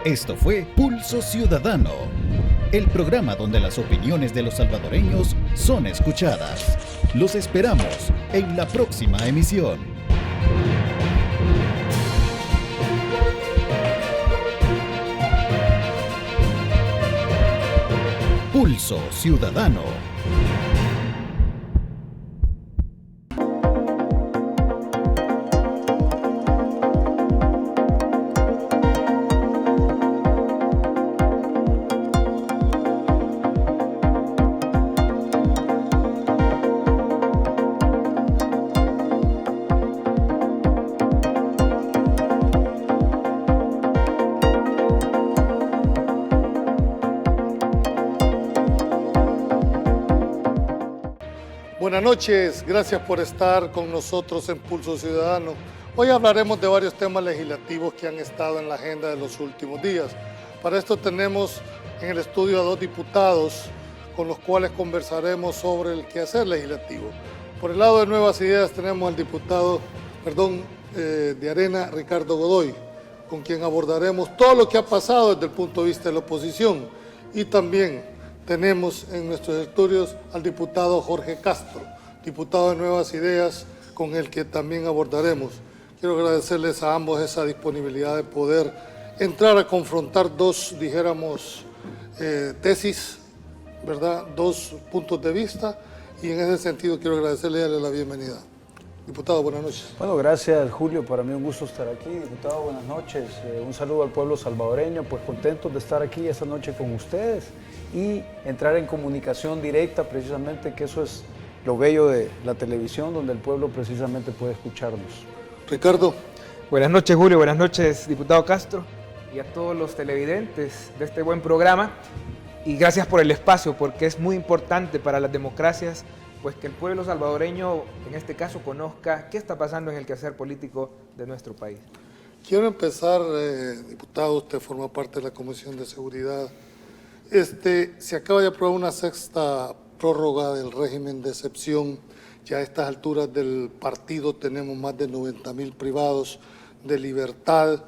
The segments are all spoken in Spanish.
Esto fue Pulso Ciudadano, el programa donde las opiniones de los salvadoreños son escuchadas. Los esperamos en la próxima emisión. Pulso Ciudadano. Buenas noches, gracias por estar con nosotros en Pulso Ciudadano. Hoy hablaremos de varios temas legislativos que han estado en la agenda de los últimos días. Para esto tenemos en el estudio a dos diputados con los cuales conversaremos sobre el quehacer legislativo. Por el lado de Nuevas Ideas tenemos al diputado, de Arena, Ricardo Godoy, con quien abordaremos todo lo que ha pasado desde el punto de vista de la oposición. Y también tenemos en nuestros estudios al diputado Jorge Castro, diputado de Nuevas Ideas, con el que también abordaremos. Quiero agradecerles a ambos esa disponibilidad de poder entrar a confrontar dos, dijéramos, tesis, ¿verdad? Dos puntos de vista, y en ese sentido quiero agradecerle y darle la bienvenida. Diputado, buenas noches. Bueno, gracias Julio, para mí un gusto estar aquí. Diputado, buenas noches. Un saludo al pueblo salvadoreño, pues contentos de estar aquí esta noche con ustedes y entrar en comunicación directa precisamente, que eso es lo bello de la televisión, donde el pueblo precisamente puede escucharnos. Ricardo. Buenas noches Julio, buenas noches diputado Castro y a todos los televidentes de este buen programa, y gracias por el espacio, porque es muy importante para las democracias pues que el pueblo salvadoreño, en este caso, conozca qué está pasando en el quehacer político de nuestro país. Quiero empezar, diputado, usted forma parte de la Comisión de Seguridad. Se acaba de aprobar una sexta prórroga del régimen de excepción. Ya a estas alturas del partido tenemos más de 90,000 privados de libertad,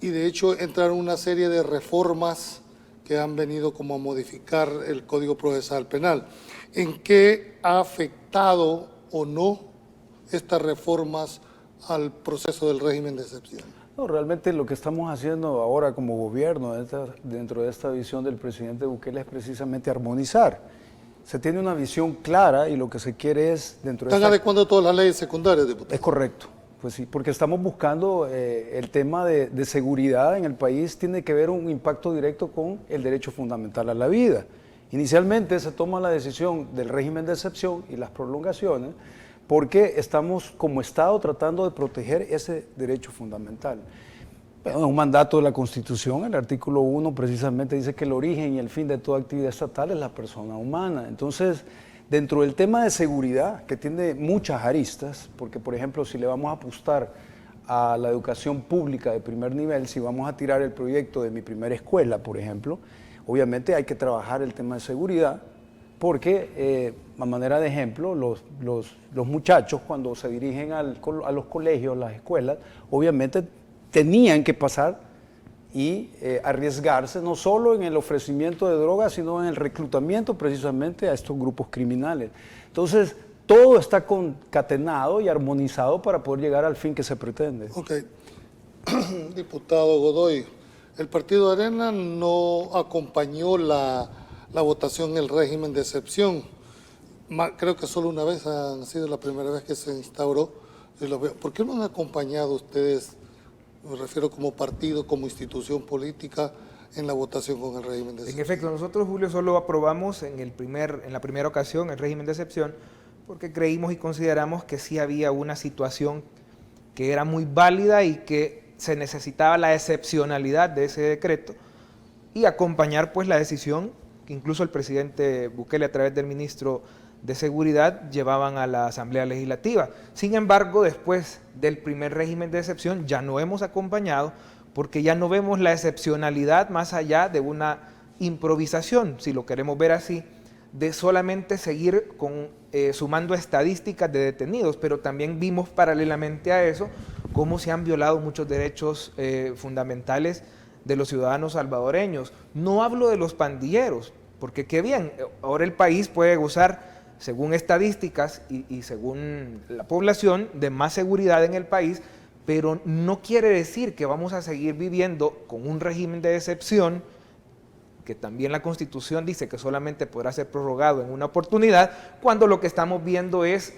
y de hecho entraron una serie de reformas que han venido como a modificar el Código Procesal Penal. ¿En qué ha afectado o no estas reformas al proceso del régimen de excepción? No, realmente lo que estamos haciendo ahora como gobierno dentro de esta visión del presidente Bukele es precisamente armonizar. Se tiene una visión clara y lo que se quiere es dentro de ¿Están adecuando todas las leyes secundarias, diputado? Es correcto. Pues sí, porque estamos buscando el tema de seguridad en el país, tiene que ver un impacto directo con el derecho fundamental a la vida. Inicialmente se toma la decisión del régimen de excepción y las prolongaciones porque estamos como Estado tratando de proteger ese derecho fundamental. Bueno, un mandato de la Constitución, el artículo 1 precisamente dice que el origen y el fin de toda actividad estatal es la persona humana. Entonces, dentro del tema de seguridad, que tiene muchas aristas, porque por ejemplo, si le vamos a apostar a la educación pública de primer nivel, si vamos a tirar el proyecto de Mi Primera Escuela, por ejemplo, obviamente hay que trabajar el tema de seguridad, porque a manera de ejemplo, los muchachos cuando se dirigen a los colegios, las escuelas, obviamente tenían que pasar y arriesgarse no solo en el ofrecimiento de drogas, sino en el reclutamiento precisamente a estos grupos criminales. Entonces, todo está concatenado y armonizado para poder llegar al fin que se pretende. Ok. Diputado Godoy, el partido de Arena no acompañó la votación en el régimen de excepción. Creo que solo una vez ha sido la primera vez que se instauró. ¿Por qué no han acompañado ustedes, me refiero como partido, como institución política, en la votación con el régimen de excepción? En efecto, nosotros, Julio, solo aprobamos en la primera ocasión el régimen de excepción porque creímos y consideramos que sí había una situación que era muy válida y que se necesitaba la excepcionalidad de ese decreto y acompañar pues la decisión que incluso el presidente Bukele a través del ministro de Seguridad llevaban a la Asamblea Legislativa. Sin embargo, después del primer régimen de excepción ya no hemos acompañado porque ya no vemos la excepcionalidad más allá de una improvisación, si lo queremos ver así, de solamente seguir sumando estadísticas de detenidos, pero también vimos paralelamente a eso cómo se han violado muchos derechos fundamentales de los ciudadanos salvadoreños. No hablo de los pandilleros, porque qué bien, ahora el país puede gozar, según estadísticas y según la población, de más seguridad en el país, pero no quiere decir que vamos a seguir viviendo con un régimen de excepción, que también la Constitución dice que solamente podrá ser prorrogado en una oportunidad, cuando lo que estamos viendo es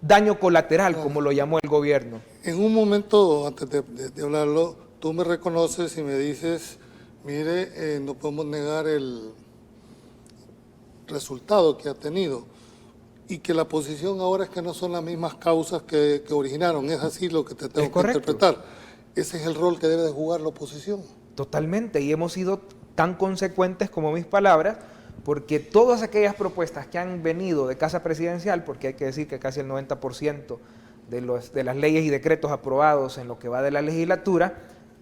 daño colateral, como lo llamó el gobierno. En un momento, antes de hablarlo, tú me reconoces y me dices, mire, no podemos negar el resultado que ha tenido y que la posición ahora es que no son las mismas causas que originaron. Es así lo que te tengo que interpretar. Ese es el rol que debe de jugar la oposición. Totalmente, y hemos sido tan consecuentes como mis palabras, porque todas aquellas propuestas que han venido de Casa Presidencial, porque hay que decir que casi el 90% de las leyes y decretos aprobados en lo que va de la legislatura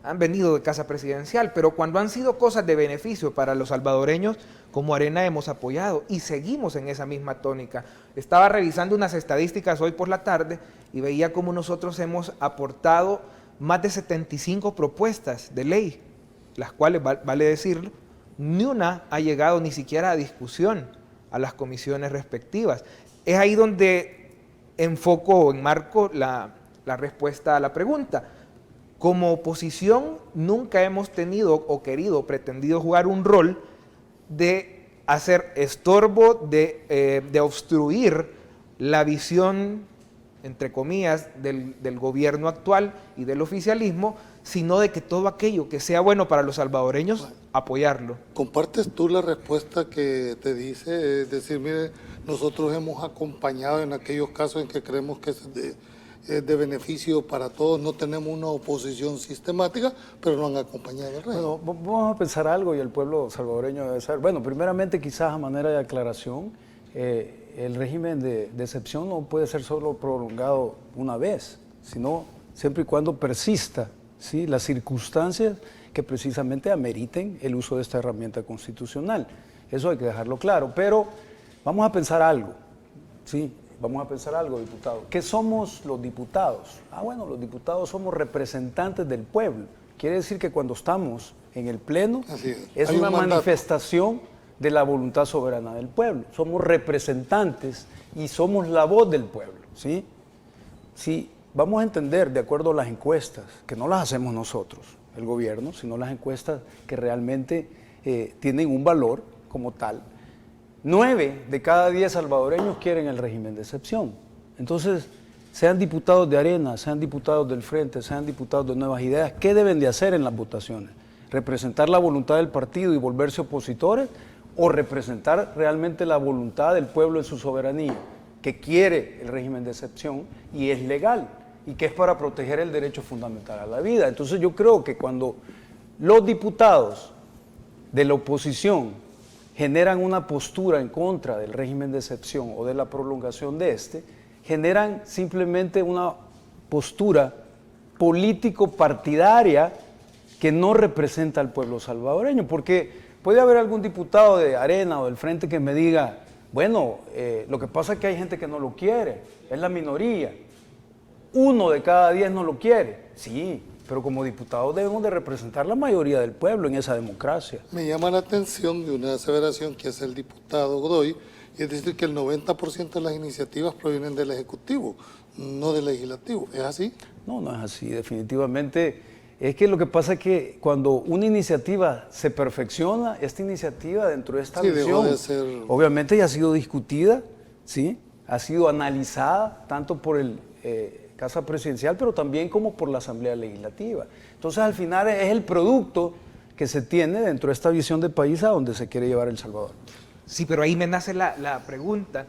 han venido de Casa Presidencial, pero cuando han sido cosas de beneficio para los salvadoreños, como Arena hemos apoyado y seguimos en esa misma tónica. Estaba revisando unas estadísticas hoy por la tarde y veía cómo nosotros hemos aportado más de 75 propuestas de ley, las cuales, vale decirlo, ni una ha llegado ni siquiera a discusión a las comisiones respectivas. Es ahí donde enfoco o enmarco la respuesta a la pregunta. Como oposición nunca hemos tenido o querido o pretendido jugar un rol de hacer estorbo, de obstruir la visión, entre comillas, del gobierno actual y del oficialismo, sino de que todo aquello que sea bueno para los salvadoreños, apoyarlo. ¿Compartes tú la respuesta que te dice? Es decir, mire, nosotros hemos acompañado en aquellos casos en que creemos que es de beneficio para todos, no tenemos una oposición sistemática, pero no han acompañado al régimen. Bueno, vamos a pensar algo y el pueblo salvadoreño debe saber. Bueno, primeramente quizás a manera de aclaración, el régimen de excepción no puede ser solo prolongado una vez, sino siempre y cuando persista, ¿sí?, las circunstancias que precisamente ameriten el uso de esta herramienta constitucional. Eso hay que dejarlo claro, pero vamos a pensar algo, ¿sí? Vamos a pensar algo, diputado. ¿Qué somos los diputados? Bueno, los diputados somos representantes del pueblo. Quiere decir que cuando estamos en el Pleno es una manifestación de la voluntad soberana del pueblo. Somos representantes y somos la voz del pueblo, ¿sí? Si vamos a entender, de acuerdo a las encuestas, que no las hacemos nosotros, el gobierno, sino las encuestas que realmente tienen un valor como tal, 9 de cada 10 salvadoreños quieren el régimen de excepción. Entonces, sean diputados de Arena, sean diputados del Frente, sean diputados de Nuevas Ideas, ¿qué deben de hacer en las votaciones? ¿Representar la voluntad del partido y volverse opositores? ¿O representar realmente la voluntad del pueblo en su soberanía, que quiere el régimen de excepción y es legal, y que es para proteger el derecho fundamental a la vida? Entonces yo creo que cuando los diputados de la oposición generan una postura en contra del régimen de excepción o de la prolongación de este, generan simplemente una postura político-partidaria que no representa al pueblo salvadoreño, porque puede haber algún diputado de Arena o del Frente que me diga, bueno, lo que pasa es que hay gente que no lo quiere, es la minoría, 1 de cada 10 no lo quiere, sí, pero como diputados debemos de representar la mayoría del pueblo en esa democracia. Me llama la atención de una aseveración que hace el diputado Godoy, y es decir que el 90% de las iniciativas provienen del Ejecutivo, no del Legislativo. ¿Es así? No, no es así, definitivamente. Es que lo que pasa es que cuando una iniciativa se perfecciona, esta iniciativa dentro de esta visión, obviamente ya ha sido discutida, ¿sí?, ha sido analizada tanto por el Casa Presidencial, pero también como por la Asamblea Legislativa. Entonces, al final es el producto que se tiene dentro de esta visión de país a donde se quiere llevar El Salvador. Sí, pero ahí me nace la pregunta.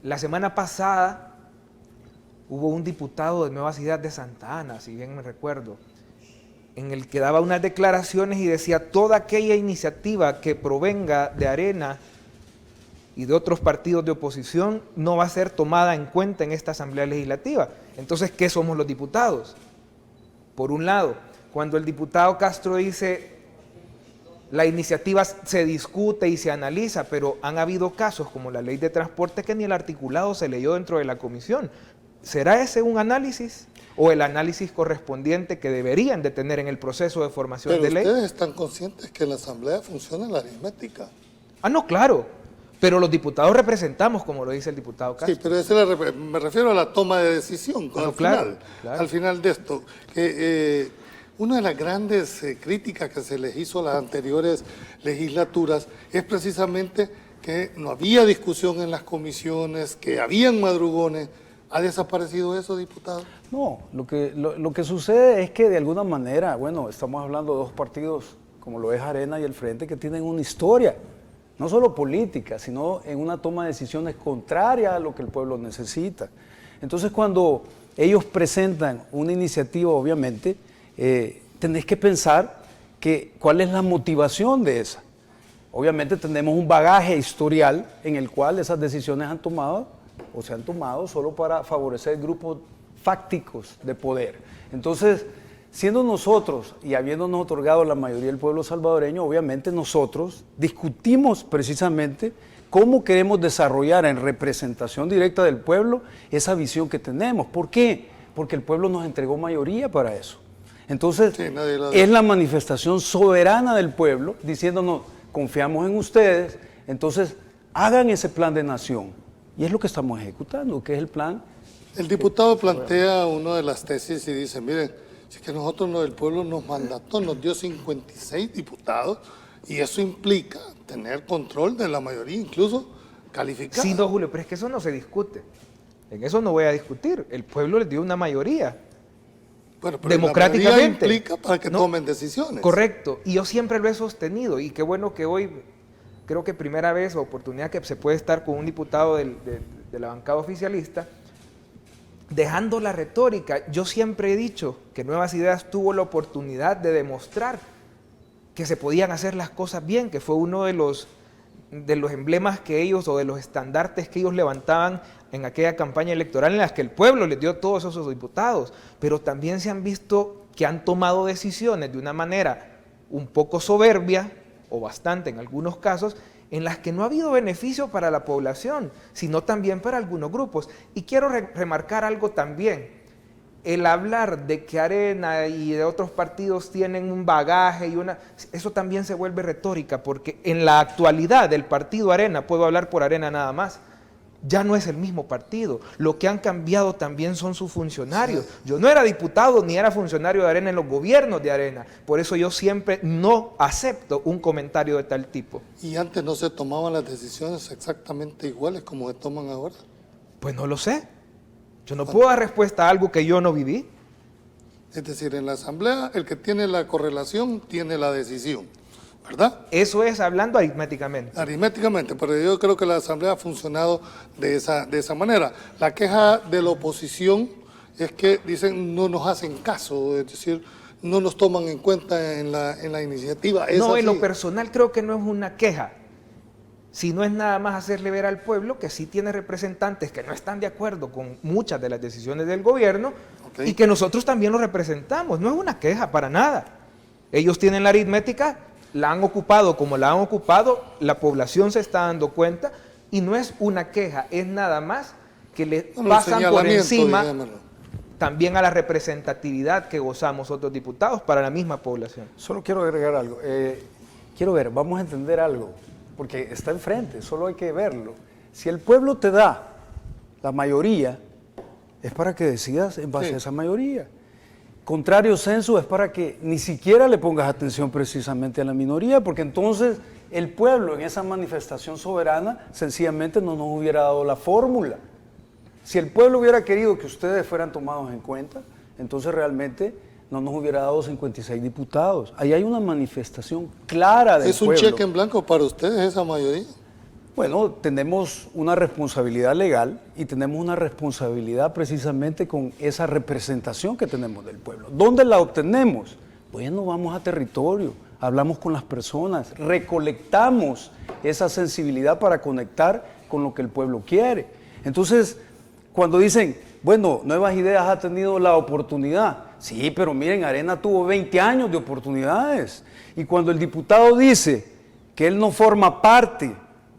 La semana pasada hubo un diputado de Nueva Ciudad de Santa Ana, si bien me recuerdo, en el que daba unas declaraciones y decía toda aquella iniciativa que provenga de Arena y de otros partidos de oposición no va a ser tomada en cuenta en esta Asamblea Legislativa. Entonces, ¿qué somos los diputados? Por un lado, cuando el diputado Castro dice la iniciativa se discute y se analiza, pero han habido casos como la ley de transporte que ni el articulado se leyó dentro de la comisión. ¿Será ese un análisis? o el análisis correspondiente que deberían de tener en el proceso de formación Pero de ley. ustedes están conscientes que en la Asamblea funciona la aritmética. Ah, no, claro, pero los diputados representamos, como lo dice el diputado Castro. Sí, pero me refiero a la toma de decisión. No, Claro. claro. Al final de esto, que una de las grandes críticas que se les hizo a las anteriores legislaturas es precisamente que no había discusión en las comisiones, que habían madrugones. ¿Ha desaparecido eso, diputado? No, lo que sucede es que de alguna manera, bueno, estamos hablando de dos partidos como lo es Arena y el Frente que tienen una historia, no solo política, sino en una toma de decisiones contraria a lo que el pueblo necesita. Entonces, cuando ellos presentan una iniciativa, obviamente, tenés que pensar cuál es la motivación de esa. Obviamente tenemos un bagaje historial en el cual esas decisiones han tomado o se han tomado solo para favorecer grupos fácticos de poder. Entonces, siendo nosotros y habiéndonos otorgado la mayoría del pueblo salvadoreño, obviamente nosotros discutimos precisamente cómo queremos desarrollar en representación directa del pueblo esa visión que tenemos. ¿Por qué? Porque el pueblo nos entregó mayoría para eso. Entonces, Sí, es la manifestación soberana del pueblo diciéndonos, confiamos en ustedes, entonces hagan ese plan de nación. Y es lo que estamos ejecutando, que es el plan. El diputado plantea una de las tesis y dice, miren, si es que nosotros, el pueblo nos mandató, nos dio 56 diputados y eso implica tener control de la mayoría, incluso calificada. Sí, no, Julio, pero es que eso no se discute. En eso no voy a discutir. El pueblo les dio una mayoría. Bueno, pero Democráticamente. la mayoría implica para que tomen decisiones. Correcto. Y yo siempre lo he sostenido. Y qué bueno que hoy, creo que primera vez, oportunidad que se puede estar con un diputado de la bancada oficialista, dejando la retórica. Yo siempre he dicho que Nuevas Ideas tuvo la oportunidad de demostrar que se podían hacer las cosas bien, que fue uno de los emblemas que ellos, o de los estandartes que ellos levantaban en aquella campaña electoral en las que el pueblo les dio todos esos diputados, pero también se han visto que han tomado decisiones de una manera un poco soberbia, o bastante en algunos casos, en las que no ha habido beneficio para la población, sino también para algunos grupos. Y quiero remarcar algo también, el hablar de que Arena y de otros partidos tienen un bagaje eso también se vuelve retórica, porque en la actualidad del partido Arena, puedo hablar por Arena nada más, ya no es el mismo partido. Lo que han cambiado también son sus funcionarios. Yo no era diputado ni era funcionario de Arena en los gobiernos de Arena. Por eso yo siempre no acepto un comentario de tal tipo. ¿Y antes no se tomaban las decisiones exactamente iguales como se toman ahora? Pues no lo sé. Yo no puedo dar respuesta a algo que yo no viví. Es decir, en la Asamblea el que tiene la correlación tiene la decisión, ¿verdad? Eso es hablando aritméticamente. Aritméticamente, pero yo creo que la Asamblea ha funcionado de esa manera. La queja de la oposición es que dicen no nos hacen caso, es decir, no nos toman en cuenta en la iniciativa. ¿Es No, así? en lo personal creo que no es una queja, sino es nada más hacerle ver al pueblo que sí tiene representantes que no están de acuerdo con muchas de las decisiones del gobierno, Ok. y que nosotros también los representamos. No es una queja para nada. Ellos tienen la aritmética, la han ocupado como la han ocupado, la población se está dando cuenta, y no es una queja, es nada más que le Bueno, pasan por señalamiento, encima digámoslo. también a la representatividad que gozamos otros diputados para la misma población. Solo quiero agregar algo. Quiero ver, vamos a entender algo, porque está enfrente, solo hay que verlo. Si el pueblo te da la mayoría, es para que decidas en base Sí. a esa mayoría. Contrario censo es para que ni siquiera le pongas atención precisamente a la minoría, porque entonces el pueblo en esa manifestación soberana sencillamente no nos hubiera dado la fórmula. Si el pueblo hubiera querido que ustedes fueran tomados en cuenta, entonces realmente no nos hubiera dado 56 diputados. Ahí hay una manifestación clara del ¿Es un pueblo. cheque en blanco para ustedes esa mayoría? Bueno, tenemos una responsabilidad legal y tenemos una responsabilidad precisamente con esa representación que tenemos del pueblo. ¿Dónde la obtenemos? Bueno, vamos a territorio, hablamos con las personas, recolectamos esa sensibilidad para conectar con lo que el pueblo quiere. Entonces, cuando dicen, bueno, Nuevas Ideas ha tenido la oportunidad, sí, pero miren, Arena tuvo 20 años de oportunidades. Y cuando el diputado dice que él no forma parte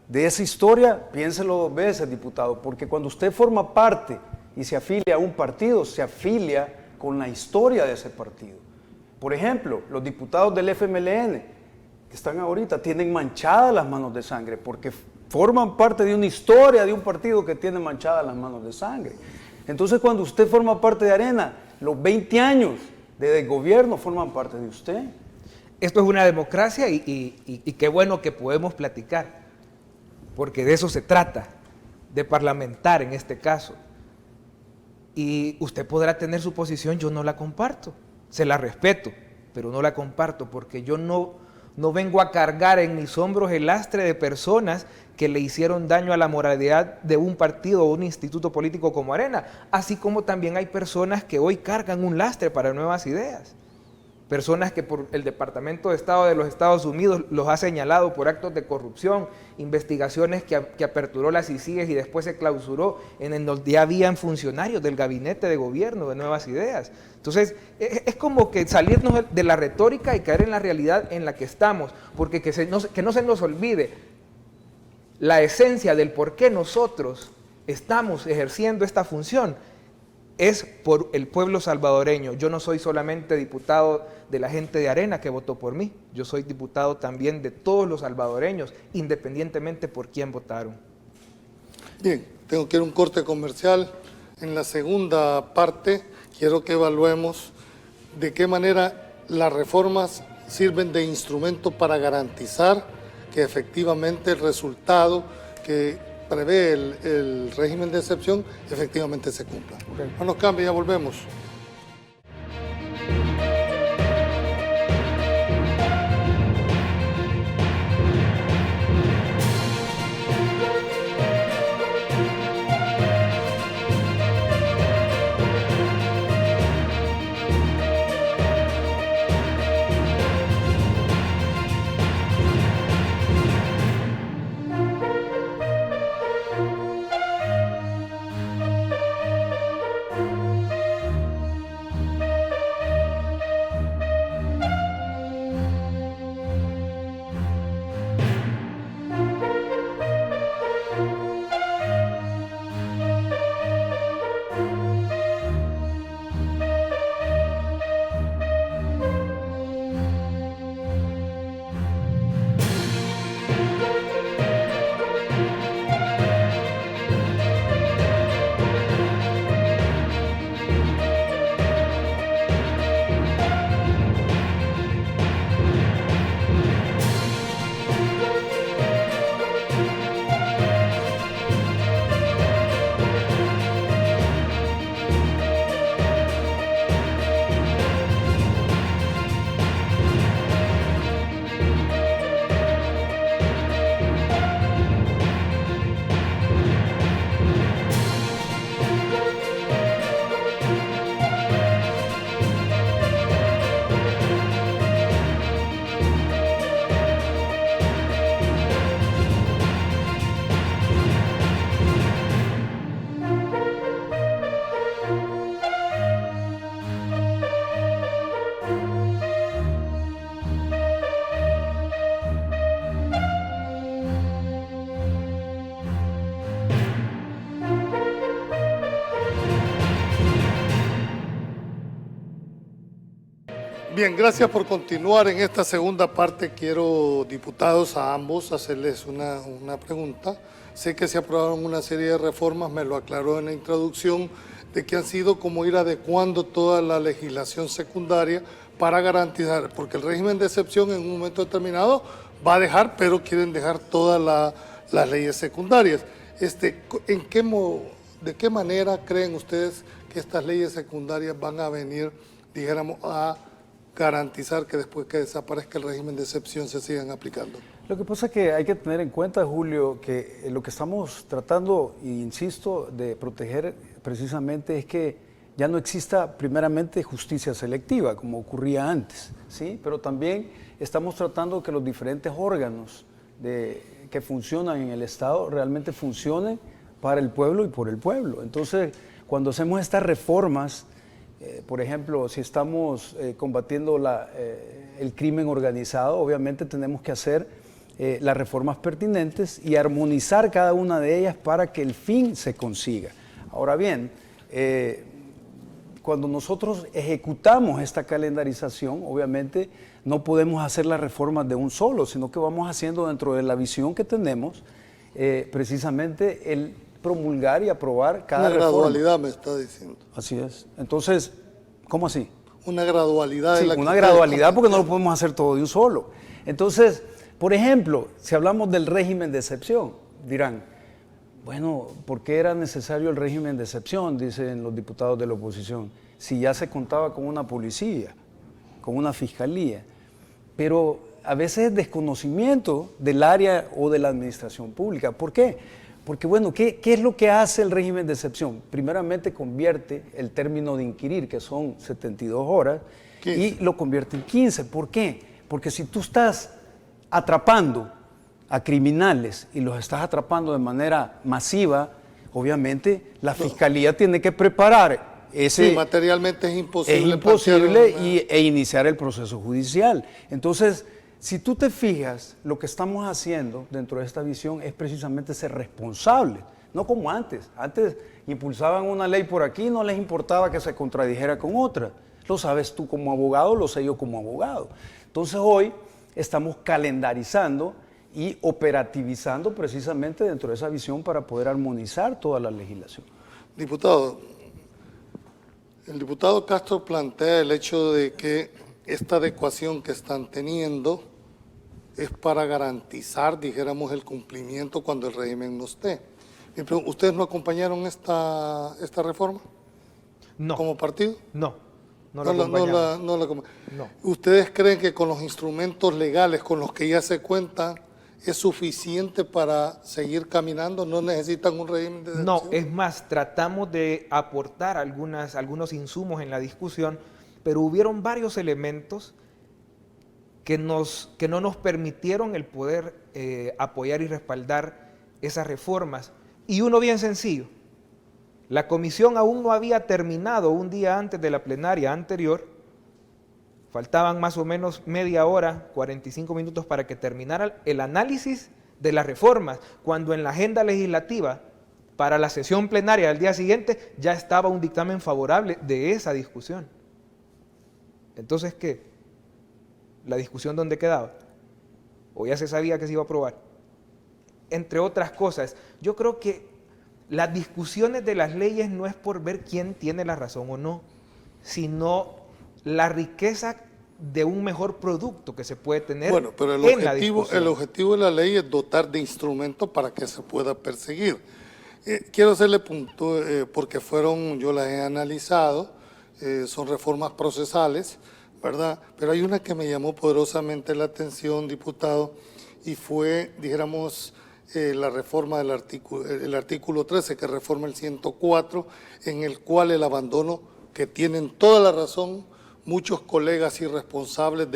de esa historia, piénselo dos veces, diputado, porque cuando usted forma parte y se afilia a un partido, se afilia con la historia de ese partido. Por ejemplo, los diputados del FMLN que están ahorita tienen manchadas las manos de sangre porque forman parte de una historia de un partido que tiene manchadas las manos de sangre. Entonces, cuando usted forma parte de Arena, los 20 años de gobierno forman parte de usted. Esto es una democracia y qué bueno que podemos platicar, porque de eso se trata, de parlamentar en este caso. Y usted podrá tener su posición, yo no la comparto, se la respeto, pero no la comparto porque yo no vengo a cargar en mis hombros el lastre de personas que le hicieron daño a la moralidad de un partido o un instituto político como Arena, así como también hay personas que hoy cargan un lastre para Nuevas Ideas. Personas que por el Departamento de Estado de los Estados Unidos los ha señalado por actos de corrupción, investigaciones que aperturó la CICIG y después se clausuró, en donde ya habían funcionarios del gabinete de gobierno de Nuevas Ideas. Entonces, es como que salirnos de la retórica y caer en la realidad en la que estamos, porque que no se nos olvide la esencia del por qué nosotros estamos ejerciendo esta función. Es por el pueblo salvadoreño. Yo no soy solamente diputado de la gente de Arena que votó por mí, yo soy diputado también de todos los salvadoreños, independientemente por quién votaron. Bien, tengo que ir a un corte comercial. En la segunda parte quiero que evaluemos de qué manera las reformas sirven de instrumento para garantizar que efectivamente el resultado que prevé el régimen de excepción efectivamente se cumpla. Okay. No nos cambie, ya volvemos. Bien, gracias por continuar. En esta segunda parte quiero, diputados, a ambos hacerles una pregunta. Sé que se aprobaron una serie de reformas, me lo aclaró en la introducción, de que han sido como ir adecuando toda la legislación secundaria para garantizar, porque el régimen de excepción en un momento determinado va a dejar, pero quieren dejar todas las leyes secundarias. ¿De qué manera creen ustedes que estas leyes secundarias van a venir, dijéramos, a garantizar que después que desaparezca el régimen de excepción se sigan aplicando? Lo que pasa es que hay que tener en cuenta, Julio, que lo que estamos tratando, e insisto, de proteger precisamente es que ya no exista primeramente justicia selectiva, como ocurría antes, ¿sí? Pero también estamos tratando que los diferentes órganos que funcionan en el Estado realmente funcionen para el pueblo y por el pueblo. Entonces, cuando hacemos estas reformas, por ejemplo, si estamos combatiendo el crimen organizado, obviamente tenemos que hacer las reformas pertinentes y armonizar cada una de ellas para que el fin se consiga. Ahora bien, cuando nosotros ejecutamos esta calendarización, obviamente no podemos hacer las reformas de un solo, sino que vamos haciendo dentro de la visión que tenemos, precisamente el promulgar y aprobar cada reforma. Una gradualidad me está diciendo. Así es. Entonces, ¿cómo así? Una gradualidad. Sí, una gradualidad porque no lo podemos hacer todo de un solo. Entonces, por ejemplo, si hablamos del régimen de excepción, dirán, bueno, ¿por qué era necesario el régimen de excepción? Dicen los diputados de la oposición, si ya se contaba con una policía, con una fiscalía. Pero a veces es desconocimiento del área o de la administración pública. ¿Por qué? Porque, bueno, ¿qué es lo que hace el régimen de excepción? Primeramente convierte el término de inquirir, que son 72 horas, 15. Y lo convierte en 15. ¿Por qué? Porque si tú estás atrapando a criminales y los estás atrapando de manera masiva, obviamente la fiscalía tiene que preparar ese... Sí, materialmente es imposible. Es imposible e iniciar el proceso judicial. Entonces, si tú te fijas, lo que estamos haciendo dentro de esta visión es precisamente ser responsables, no como antes. Antes impulsaban una ley por aquí, no les importaba que se contradijera con otra. Lo sabes tú como abogado, lo sé yo como abogado. Entonces hoy estamos calendarizando y operativizando precisamente dentro de esa visión para poder armonizar toda la legislación. Diputado, el diputado Castro plantea el hecho de que esta adecuación que están teniendo es para garantizar, dijéramos, el cumplimiento cuando el régimen no esté. ¿Ustedes no acompañaron esta reforma? No. ¿Como partido? No la acompañamos. No. ¿Ustedes creen que con los instrumentos legales con los que ya se cuentan es suficiente para seguir caminando? ¿No necesitan un régimen de excepción? No, es más, tratamos de aportar algunos insumos en la discusión, pero hubieron varios elementos que no nos permitieron el poder apoyar y respaldar esas reformas. Y uno bien sencillo, la comisión aún no había terminado un día antes de la plenaria anterior, faltaban más o menos media hora, 45 minutos para que terminara el análisis de las reformas, cuando en la agenda legislativa para la sesión plenaria del día siguiente ya estaba un dictamen favorable de esa discusión. Entonces, ¿qué? ¿La discusión dónde quedaba? ¿O ya se sabía que se iba a aprobar? Entre otras cosas, yo creo que las discusiones de las leyes no es por ver quién tiene la razón o no, sino la riqueza de un mejor producto que se puede tener. Bueno, pero el objetivo de la ley es dotar de instrumentos para que se pueda perseguir. Quiero hacerle punto, porque yo las he analizado, son reformas procesales, ¿verdad? Pero hay una que me llamó poderosamente la atención, diputado, y fue, dijéramos, la reforma del artículo 13, que reforma el 104, en el cual el abandono, que tienen toda la razón, muchos colegas irresponsables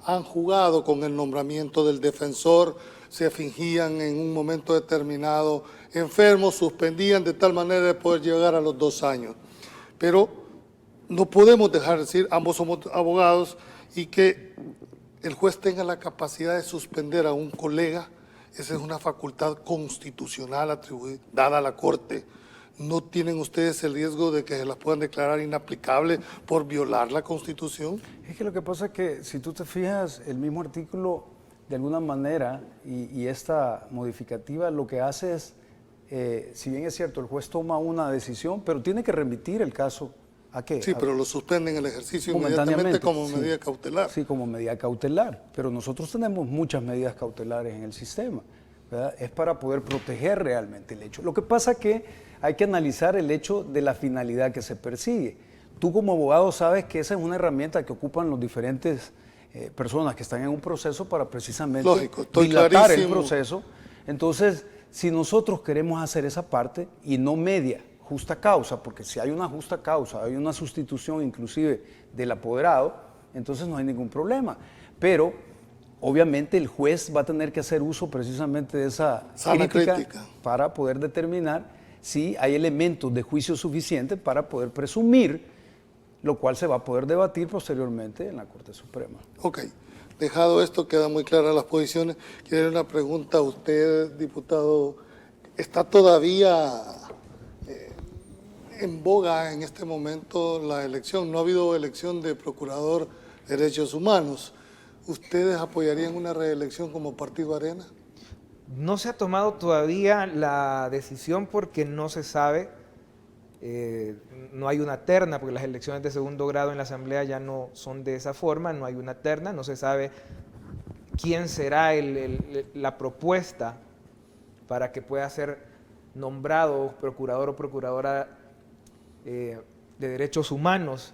han jugado con el nombramiento del defensor, se fingían en un momento determinado enfermos, suspendían de tal manera de poder llegar a los 2 años. Pero no podemos dejar de decir, ambos somos abogados, y que el juez tenga la capacidad de suspender a un colega. Esa es una facultad constitucional atribuida, dada a la Corte. ¿No tienen ustedes el riesgo de que se las puedan declarar inaplicables por violar la Constitución? Es que lo que pasa es que, si tú te fijas, el mismo artículo, de alguna manera, y esta modificativa, lo que hace es, si bien es cierto, el juez toma una decisión, pero tiene que remitir el caso ¿a qué? Sí, pero lo suspenden el ejercicio inmediatamente como medida cautelar. Sí, como medida cautelar, pero nosotros tenemos muchas medidas cautelares en el sistema, ¿verdad? Es para poder proteger realmente el hecho. Lo que pasa es que hay que analizar el hecho de la finalidad que se persigue. Tú como abogado sabes que esa es una herramienta que ocupan los diferentes personas que están en un proceso para precisamente dilatar el proceso. Entonces, si nosotros queremos hacer esa parte y no media, justa causa, porque si hay una justa causa, hay una sustitución inclusive del apoderado, entonces no hay ningún problema. Pero obviamente el juez va a tener que hacer uso precisamente de esa crítica para poder determinar si hay elementos de juicio suficientes para poder presumir, lo cual se va a poder debatir posteriormente en la Corte Suprema. Ok, dejado esto, queda muy claras las posiciones. Quiero hacer una pregunta a usted, diputado. ¿Está todavía en boga en este momento la elección. No ha habido elección de procurador de derechos humanos. ¿Ustedes apoyarían una reelección como Partido Arena? No se ha tomado todavía la decisión porque no se sabe, no hay una terna, porque las elecciones de segundo grado en la Asamblea ya no son de esa forma, no hay una terna, no se sabe quién será la propuesta para que pueda ser nombrado procurador o procuradora de derechos humanos.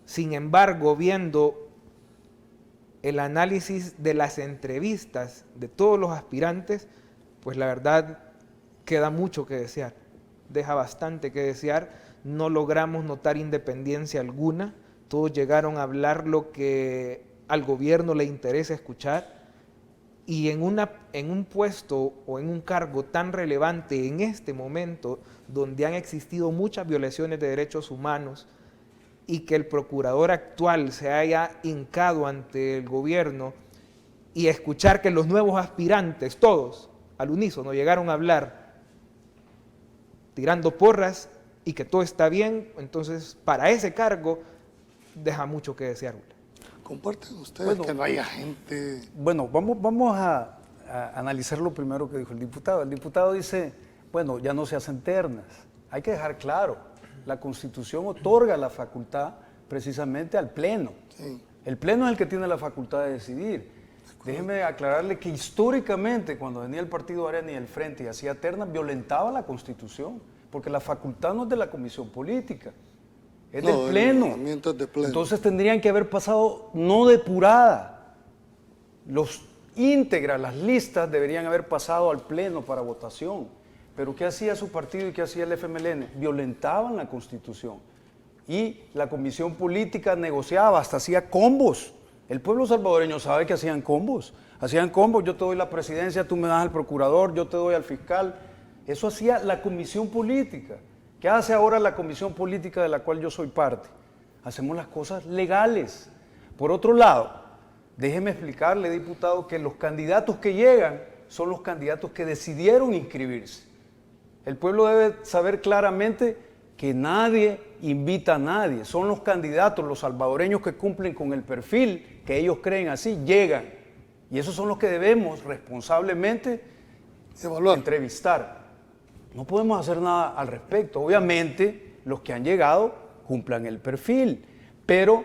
Sin embargo, viendo el análisis de las entrevistas de todos los aspirantes, pues la verdad queda mucho que desear, deja bastante que desear, no logramos notar independencia alguna, todos llegaron a hablar lo que al gobierno le interesa escuchar, y en un puesto o en un cargo tan relevante en este momento, donde han existido muchas violaciones de derechos humanos, y que el procurador actual se haya hincado ante el gobierno y escuchar que los nuevos aspirantes, todos al unísono, llegaron a hablar tirando porras y que todo está bien, entonces para ese cargo deja mucho que desear. ¿Comparten ustedes que no haya gente? Bueno, vamos a analizar lo primero que dijo el diputado. El diputado dice, bueno, ya no se hacen ternas. Hay que dejar claro, la Constitución otorga la facultad precisamente al Pleno. Sí. El Pleno es el que tiene la facultad de decidir. Déjeme aclararle que históricamente, cuando venía el Partido Arena y el Frente y hacía ternas, violentaba la Constitución, porque la facultad no es de la Comisión Política, es del Pleno. Entonces tendrían que haber pasado no depurada. Los íntegras, las listas deberían haber pasado al Pleno para votación. Pero ¿qué hacía su partido y qué hacía el FMLN? Violentaban la Constitución. Y la Comisión Política negociaba, hasta hacía combos. El pueblo salvadoreño sabe que hacían combos. Hacían combos, yo te doy la presidencia, tú me das al procurador, yo te doy al fiscal. Eso hacía la Comisión Política. ¿Qué hace ahora la Comisión Política de la cual yo soy parte? Hacemos las cosas legales. Por otro lado, déjeme explicarle, diputado, que los candidatos que llegan son los candidatos que decidieron inscribirse. El pueblo debe saber claramente que nadie invita a nadie. Son los candidatos, los salvadoreños que cumplen con el perfil que ellos creen así, llegan. Y esos son los que debemos responsablemente evaluar, entrevistar. No podemos hacer nada al respecto. Obviamente, los que han llegado cumplan el perfil, pero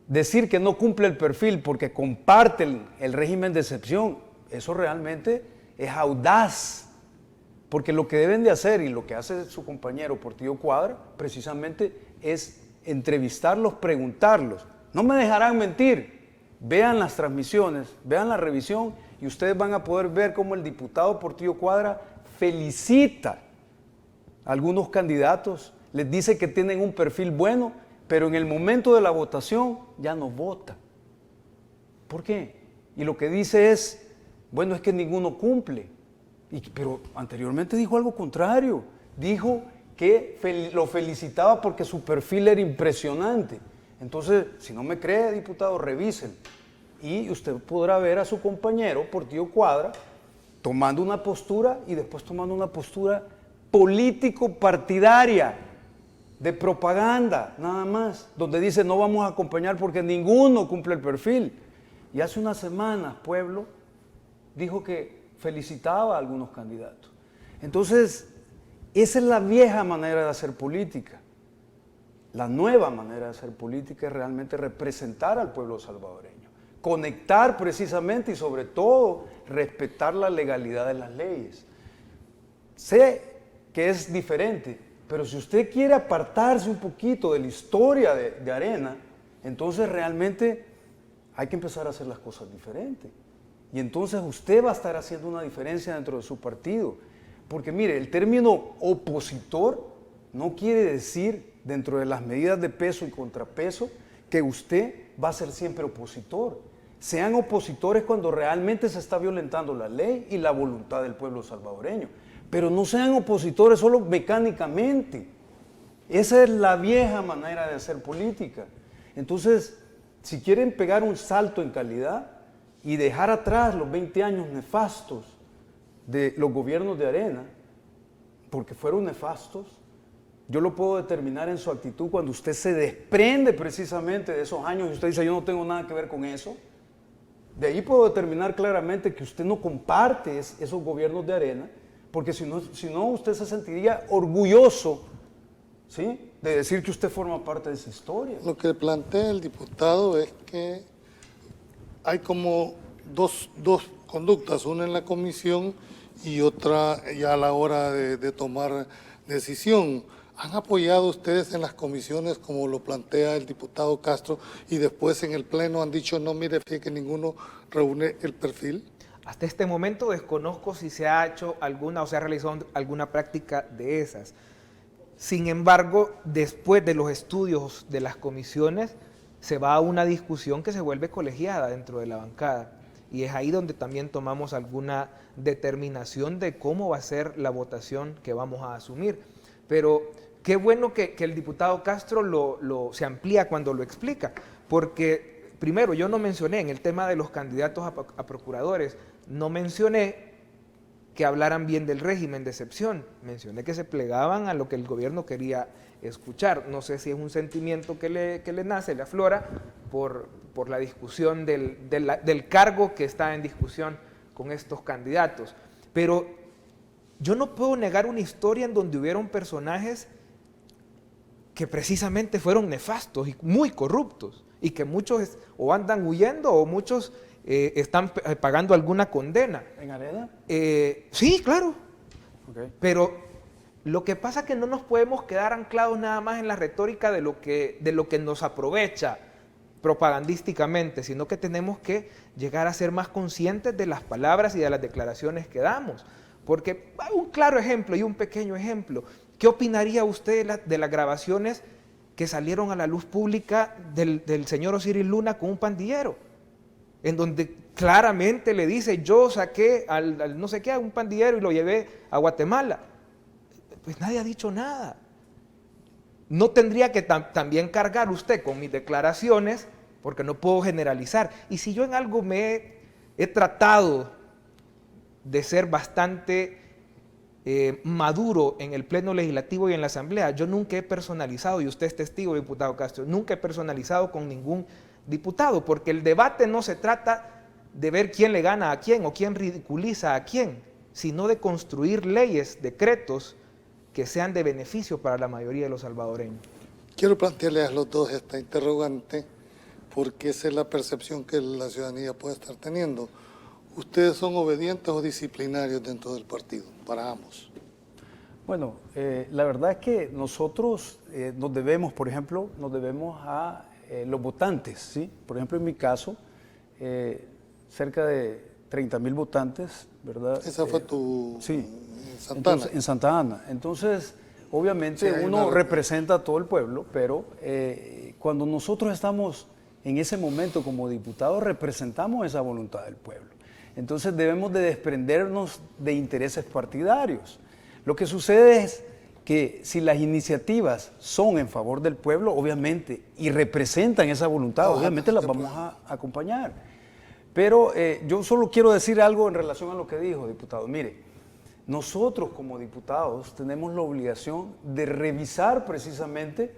decir que no cumple el perfil porque comparten el régimen de excepción, eso realmente es audaz. Porque lo que deben de hacer y lo que hace su compañero Portillo Cuadra precisamente es entrevistarlos, preguntarlos. No me dejarán mentir. Vean las transmisiones, vean la revisión y ustedes van a poder ver cómo el diputado Portillo Cuadra felicita a algunos candidatos, les dice que tienen un perfil bueno, pero en el momento de la votación ya no vota. ¿Por qué? Y lo que dice es, bueno, es que ninguno cumple. Pero anteriormente dijo algo contrario, dijo que lo felicitaba porque su perfil era impresionante. Entonces, si no me cree, diputado, revisen. Y usted podrá ver a su compañero Portillo Cuadra tomando una postura y después tomando una postura político-partidaria, de propaganda, nada más, donde dice no vamos a acompañar porque ninguno cumple el perfil. Y hace unas semanas, pueblo, dijo que felicitaba a algunos candidatos. Entonces, esa es la vieja manera de hacer política. La nueva manera de hacer política es realmente representar al pueblo salvadoreño, conectar precisamente y sobre todo respetar la legalidad de las leyes. Sé que es diferente, pero si usted quiere apartarse un poquito de la historia de Arena, entonces realmente hay que empezar a hacer las cosas diferentes. Y entonces usted va a estar haciendo una diferencia dentro de su partido. Porque mire, el término opositor no quiere decir, dentro de las medidas de peso y contrapeso, que usted va a ser siempre opositor. Sean opositores cuando realmente se está violentando la ley y la voluntad del pueblo salvadoreño. Pero no sean opositores solo mecánicamente. Esa es la vieja manera de hacer política. Entonces, si quieren pegar un salto en calidad y dejar atrás los 20 años nefastos de los gobiernos de Arena, porque fueron nefastos, yo lo puedo determinar en su actitud cuando usted se desprende precisamente de esos años y usted dice, yo no tengo nada que ver con eso. De ahí puedo determinar claramente que usted no comparte esos gobiernos de arena, porque si no usted se sentiría orgulloso, ¿sí?, de decir que usted forma parte de esa historia. Lo que plantea el diputado es que hay como dos conductas, una en la comisión y otra ya a la hora de tomar decisión. ¿Han apoyado ustedes en las comisiones como lo plantea el diputado Castro y después en el pleno han dicho, no, mire, fíjate que ninguno reúne el perfil? Hasta este momento desconozco si se ha hecho alguna o se ha realizado alguna práctica de esas. Sin embargo, después de los estudios de las comisiones, se va a una discusión que se vuelve colegiada dentro de la bancada. Y es ahí donde también tomamos alguna determinación de cómo va a ser la votación que vamos a asumir. Pero qué bueno que el diputado Castro se amplía cuando lo explica, porque primero yo no mencioné en el tema de los candidatos a procuradores, no mencioné que hablaran bien del régimen de excepción, mencioné que se plegaban a lo que el gobierno quería escuchar. No sé si es un sentimiento que le nace, le aflora por la discusión del cargo que está en discusión con estos candidatos. Pero yo no puedo negar una historia en donde hubieron personajes que precisamente fueron nefastos y muy corruptos y que muchos o andan huyendo o muchos están pagando alguna condena. ¿En Arena? Sí, claro. Okay. Pero lo que pasa es que no nos podemos quedar anclados nada más en la retórica de lo que nos aprovecha propagandísticamente, sino que tenemos que llegar a ser más conscientes de las palabras y de las declaraciones que damos. Porque hay un claro ejemplo y un pequeño ejemplo. ¿Qué opinaría usted de las grabaciones que salieron a la luz pública del señor Osiris Luna con un pandillero? En donde claramente le dice, yo saqué al no sé qué, a un pandillero y lo llevé a Guatemala. Pues nadie ha dicho nada. No tendría que también cargar usted con mis declaraciones, porque no puedo generalizar. Y si yo en algo he tratado de ser bastante maduro en el Pleno Legislativo y en la Asamblea, yo nunca he personalizado, y usted es testigo, diputado Castro, nunca he personalizado con ningún diputado, porque el debate no se trata de ver quién le gana a quién o quién ridiculiza a quién, sino de construir leyes, decretos que sean de beneficio para la mayoría de los salvadoreños. Quiero plantearles a los dos esta interrogante, porque esa es la percepción que la ciudadanía puede estar teniendo. ¿Ustedes son obedientes o disciplinarios dentro del partido? Para ambos. Bueno, la verdad es que nosotros nos debemos, por ejemplo, a los votantes, ¿sí? Por ejemplo, en mi caso, cerca de 30,000 votantes, ¿verdad? Esa fue tu... Sí. Santa Ana. Entonces, en Santa Ana. Entonces, obviamente sí, uno representa a todo el pueblo, pero cuando nosotros estamos en ese momento como diputados, representamos esa voluntad del pueblo. Entonces debemos de desprendernos de intereses partidarios. Lo que sucede es que si las iniciativas son en favor del pueblo, obviamente, y representan esa voluntad, obviamente las vamos a acompañar. Pero yo solo quiero decir algo en relación a lo que dijo, diputado. Mire, nosotros como diputados tenemos la obligación de revisar precisamente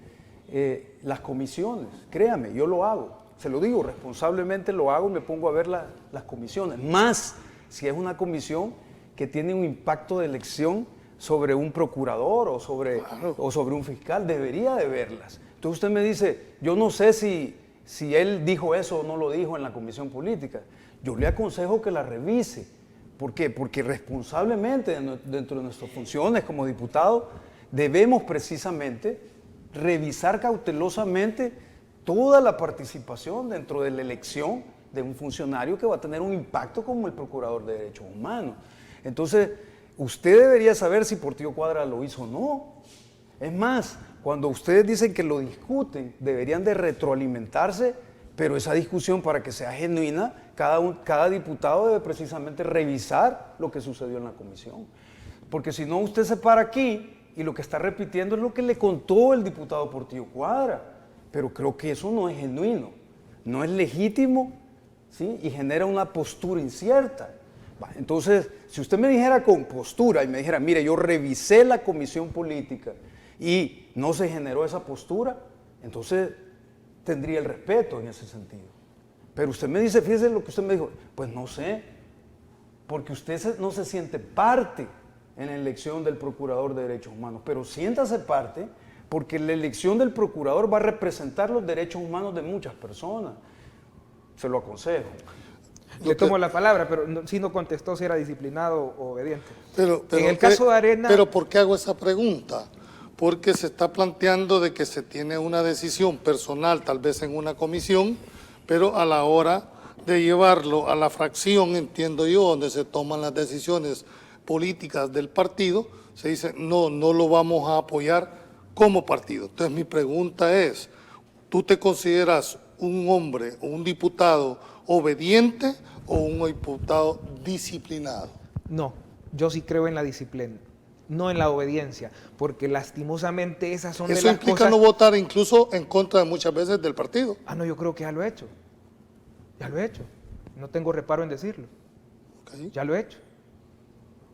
las comisiones. Créame, yo lo hago, se lo digo, responsablemente lo hago, me pongo a ver las comisiones. Más si es una comisión que tiene un impacto de elección sobre un procurador o sobre un fiscal, debería de verlas. Entonces usted me dice, yo no sé si él dijo eso o no lo dijo en la comisión política. Yo le aconsejo que la revise. ¿Por qué? Porque responsablemente dentro de nuestras funciones como diputados debemos precisamente revisar cautelosamente toda la participación dentro de la elección de un funcionario que va a tener un impacto como el Procurador de Derechos Humanos. Entonces, usted debería saber si Portillo Cuadra lo hizo o no. Es más, cuando ustedes dicen que lo discuten, deberían de retroalimentarse, pero esa discusión, para que sea genuina, cada diputado debe precisamente revisar lo que sucedió en la comisión. Porque si no, usted se para aquí y lo que está repitiendo es lo que le contó el diputado Portillo Cuadra. Pero creo que eso no es genuino, no es legítimo, ¿sí? Y genera una postura incierta. Entonces, si usted me dijera con postura y me dijera, mire, yo revisé la comisión política y no se generó esa postura, entonces tendría el respeto en ese sentido. Pero usted me dice, fíjese lo que usted me dijo, pues no sé, porque usted no se siente parte en la elección del Procurador de Derechos Humanos, pero siéntase parte porque la elección del Procurador va a representar los derechos humanos de muchas personas. Se lo aconsejo. Le tomo la palabra, pero sí no contestó si era disciplinado o obediente. Pero en el caso de Arena... Pero ¿por qué hago esa pregunta? Porque se está planteando de que se tiene una decisión personal, tal vez en una comisión, pero a la hora de llevarlo a la fracción, entiendo yo, donde se toman las decisiones políticas del partido, se dice, no lo vamos a apoyar como partido. Entonces mi pregunta es, ¿tú te consideras un hombre o un diputado obediente o un diputado disciplinado? No, yo sí creo en la disciplina, no en la obediencia, porque lastimosamente esas son de las cosas... Eso implica no votar incluso en contra de muchas veces del partido. No, yo creo que ya lo he hecho. Ya lo he hecho. No tengo reparo en decirlo. Okay. Ya lo he hecho.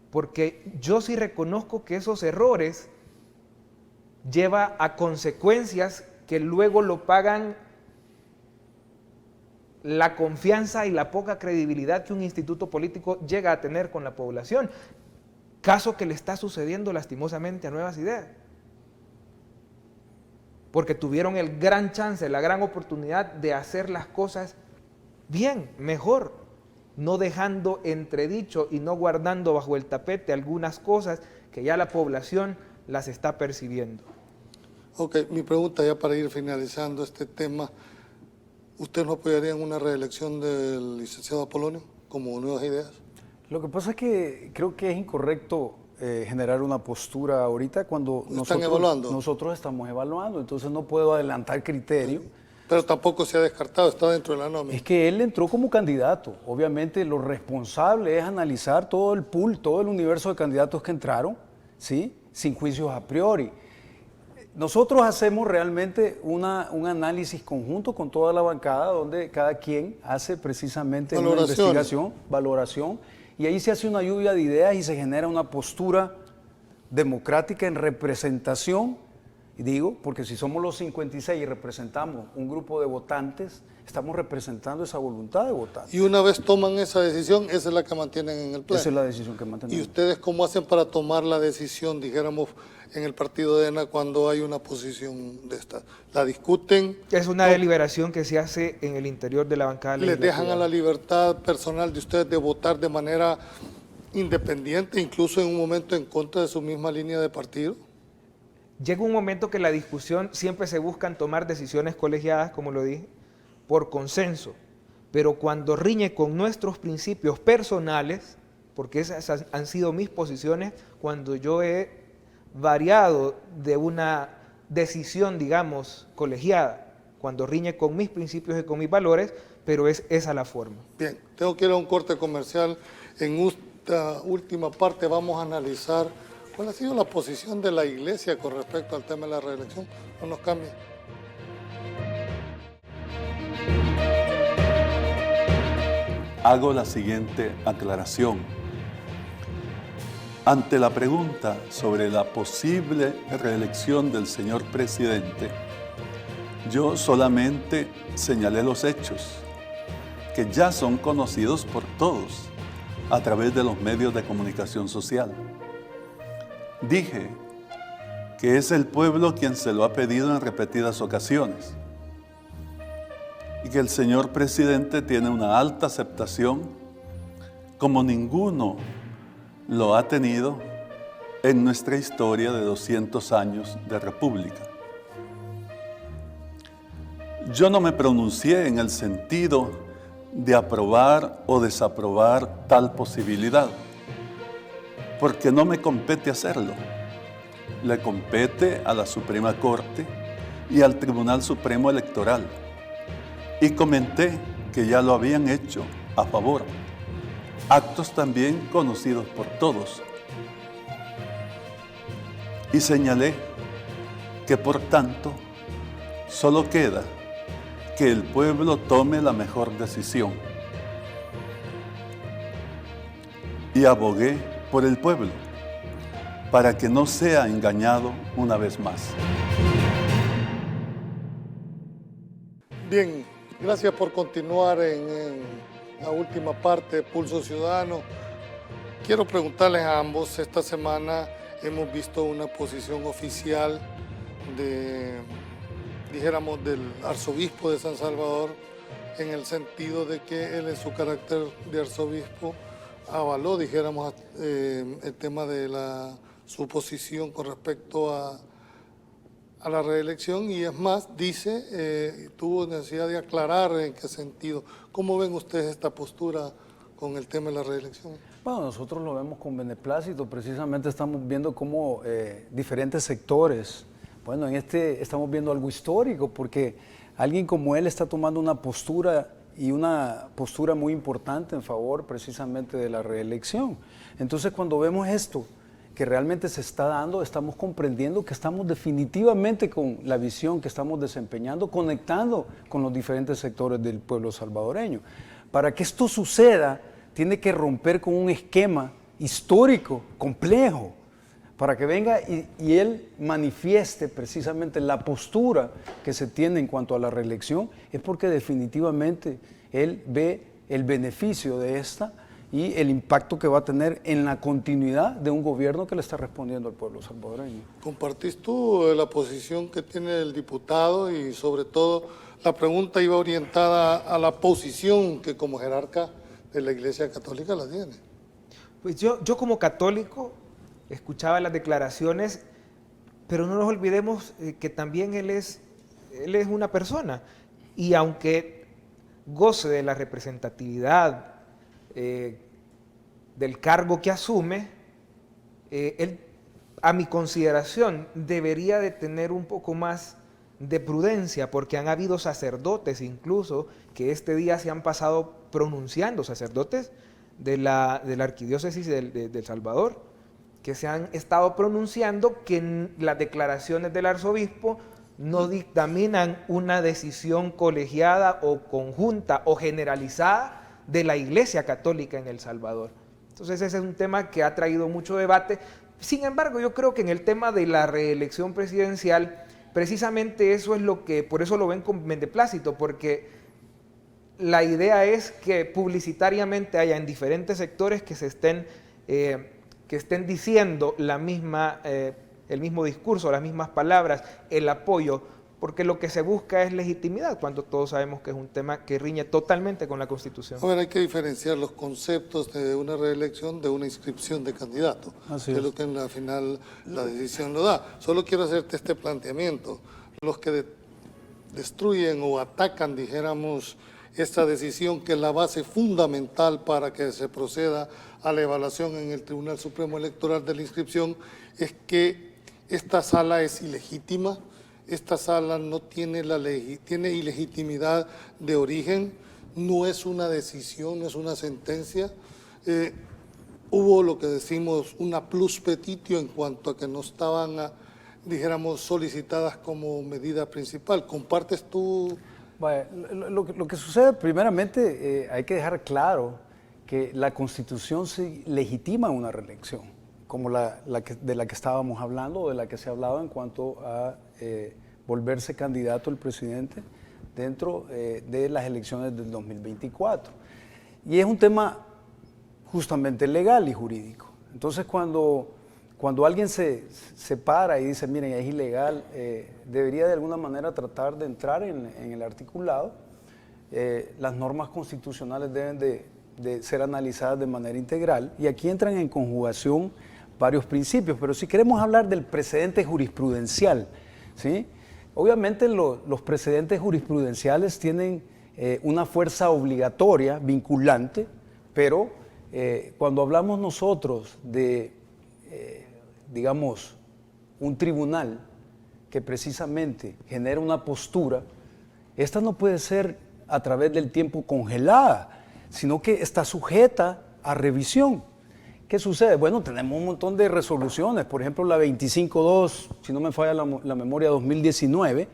Porque yo sí reconozco que esos errores lleva a consecuencias que luego lo pagan la confianza y la poca credibilidad que un instituto político llega a tener con la población. Caso que le está sucediendo lastimosamente a Nuevas Ideas. Porque tuvieron el gran chance, la gran oportunidad de hacer las cosas bien, mejor, no dejando entredicho y no guardando bajo el tapete algunas cosas que ya la población las está percibiendo. Ok, mi pregunta ya para ir finalizando este tema, ¿usted no apoyaría en una reelección del licenciado Apolonio como Nuevas Ideas? Lo que pasa es que creo que es incorrecto generar una postura ahorita cuando nosotros estamos evaluando, entonces no puedo adelantar criterio. Pero tampoco se ha descartado, está dentro de la nómina. Es que él entró como candidato. Obviamente lo responsable es analizar todo el pool, todo el universo de candidatos que entraron, ¿sí? Sin juicios a priori. Nosotros hacemos realmente un análisis conjunto con toda la bancada, donde cada quien hace precisamente una investigación, valoración, y ahí se hace una lluvia de ideas y se genera una postura democrática en representación. Y digo, porque si somos los 56 y representamos un grupo de votantes, estamos representando esa voluntad de votantes. Y una vez toman esa decisión, esa es la que mantienen en el pleno. Esa es la decisión que mantenemos. ¿Y ustedes cómo hacen para tomar la decisión, dijéramos, en el partido de ENA cuando hay una posición de esta? ¿La discuten? Es una deliberación que se hace en el interior de la bancada legislativa. ¿Les dejan a la libertad personal de ustedes de votar de manera independiente, incluso en un momento en contra de su misma línea de partido? Llega un momento que la discusión siempre se buscan tomar decisiones colegiadas, como lo dije, por consenso, pero cuando riñe con nuestros principios personales, porque esas han sido mis posiciones, cuando yo he variado de una decisión, digamos, colegiada, cuando riñe con mis principios y con mis valores, pero es esa la forma. Bien, tengo que ir a un corte comercial. En esta última parte vamos a analizar ¿cuál ha sido la posición de la Iglesia con respecto al tema de la reelección? No nos cambie. Hago la siguiente aclaración. Ante la pregunta sobre la posible reelección del señor presidente, yo solamente señalé los hechos, que ya son conocidos por todos a través de los medios de comunicación social. Dije que es el pueblo quien se lo ha pedido en repetidas ocasiones y que el señor presidente tiene una alta aceptación como ninguno lo ha tenido en nuestra historia de 200 años de república. Yo no me pronuncié en el sentido de aprobar o desaprobar tal posibilidad, porque no me compete hacerlo. Le compete a la Suprema Corte y al Tribunal Supremo Electoral. Y comenté que ya lo habían hecho a favor. Actos también conocidos por todos. Y señalé que por tanto solo queda que el pueblo tome la mejor decisión. Y abogué por el pueblo. para que no sea engañado una vez más. Bien, gracias por continuar en la última parte de Pulso Ciudadano. Quiero preguntarles a ambos, esta semana hemos visto una posición oficial del arzobispo de San Salvador, en el sentido de que él en su carácter de arzobispo avaló, el tema de su posición con respecto a la reelección, y es más, tuvo necesidad de aclarar en qué sentido. ¿Cómo ven ustedes esta postura con el tema de la reelección? Bueno, nosotros lo vemos con beneplácito, precisamente estamos viendo cómo diferentes sectores, bueno, estamos viendo algo histórico, porque alguien como él está tomando una postura y una postura muy importante en favor precisamente de la reelección. Entonces, cuando vemos esto, que realmente se está dando, estamos comprendiendo que estamos definitivamente con la visión que estamos desempeñando, conectando con los diferentes sectores del pueblo salvadoreño. Para que esto suceda, tiene que romper con un esquema histórico, complejo, para que venga y él manifieste precisamente la postura que se tiene en cuanto a la reelección, es porque definitivamente él ve el beneficio de esta y el impacto que va a tener en la continuidad de un gobierno que le está respondiendo al pueblo salvadoreño. ¿Compartís tú la posición que tiene el diputado? Y sobre todo, la pregunta iba orientada a la posición que como jerarca de la Iglesia Católica la tiene. Pues yo como católico escuchaba las declaraciones, pero no nos olvidemos que también él es una persona, y aunque goce de la representatividad del cargo que asume, él, a mi consideración, debería de tener un poco más de prudencia, porque han habido sacerdotes incluso que este día se han pasado pronunciando, sacerdotes de la arquidiócesis de El Salvador, que se han estado pronunciando que las declaraciones del arzobispo no dictaminan una decisión colegiada o conjunta o generalizada de la Iglesia Católica en El Salvador. Entonces ese es un tema que ha traído mucho debate. Sin embargo, yo creo que en el tema de la reelección presidencial, precisamente eso es por eso lo ven con beneplácito, porque la idea es que publicitariamente haya en diferentes sectores que estén diciendo el mismo discurso, las mismas palabras, el apoyo, porque lo que se busca es legitimidad, cuando todos sabemos que es un tema que riñe totalmente con la Constitución. A ver, hay que diferenciar los conceptos de una reelección de una inscripción de candidato, que es lo que en la final la decisión lo da. Solo quiero hacerte este planteamiento. Los que destruyen o atacan, dijéramos, esta decisión, que es la base fundamental para que se proceda a la evaluación en el Tribunal Supremo Electoral de la inscripción, es que esta sala es ilegítima. Esta sala no tiene tiene ilegitimidad de origen, no es una decisión, no es una sentencia. Hubo lo que decimos una plus petitio en cuanto a que no estaban, dijéramos, solicitadas como medida principal. ¿Compartes tú? Vaya, lo que sucede, primeramente, hay que dejar claro que la Constitución se legitima una reelección, como de la que estábamos hablando, o de la que se ha hablado en cuanto a volverse candidato el presidente dentro de las elecciones del 2024. Y es un tema justamente legal y jurídico. Entonces, cuando alguien se para y dice, miren, es ilegal, debería de alguna manera tratar de entrar en el articulado. Las normas constitucionales deben de ser analizadas de manera integral, y aquí entran en conjugación varios principios, pero si queremos hablar del precedente jurisprudencial, ¿sí? Obviamente los precedentes jurisprudenciales tienen una fuerza obligatoria, vinculante, pero cuando hablamos nosotros de, digamos, un tribunal que precisamente genera una postura, esta no puede ser a través del tiempo congelada, sino que está sujeta a revisión. ¿Qué sucede? Bueno, tenemos un montón de resoluciones, por ejemplo la 25.2, si no me falla la memoria, 2019,